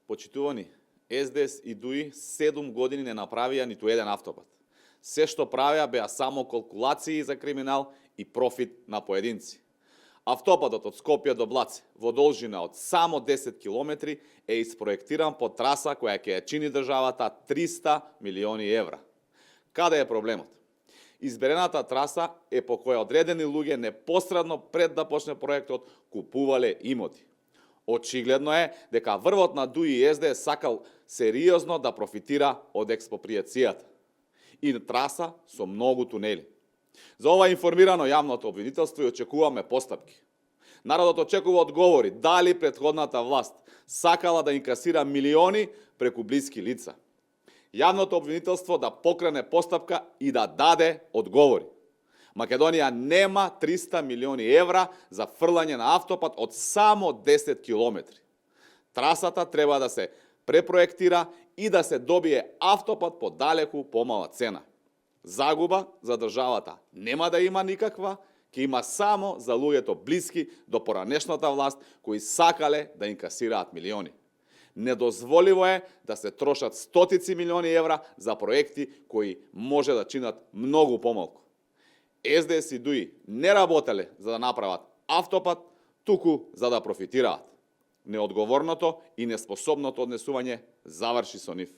Почитувани, СДС и ДУИ 7 години не направија ниту еден автопат. Се што правеа беа само калкулации за криминал и профит на поединци. Автопатот од Скопје до Блаце во должина од само 10 км е испроектиран по траса која ќе ја чини државата 300 милиони евра. Каде е проблемот? Изберената траса е по која одредени луѓе непосредно пред да почне проектот купувале имоти. Очигледно е дека врвот на ДУИ и СДС сакал сериозно да профитира од експроприацијата. И траса со многу тунели. За ова информирано јавното обвинителство и очекуваме постапки. Народот очекува одговори дали претходната власт сакала да инкасира милиони преку блиски лица. Јавното обвинителство да покрене постапка и да даде одговори. Македонија нема 300 милиони евра за фрлање на автопат од само 10 километри. Трасата треба да се препроектира и да се добие автопат по далеку помала цена. Загуба за државата нема да има никаква, ќе има само за луѓето блиски до поранешната власт кои сакале да инкасираат милиони. Недозволиво е да се трошат стотици милиони евра за проекти кои може да чинат многу помалку. СДС и ДУИ не работеле за да направат автопат, туку за да профитираат. Неодговорното и неспособното однесување заврши со нив.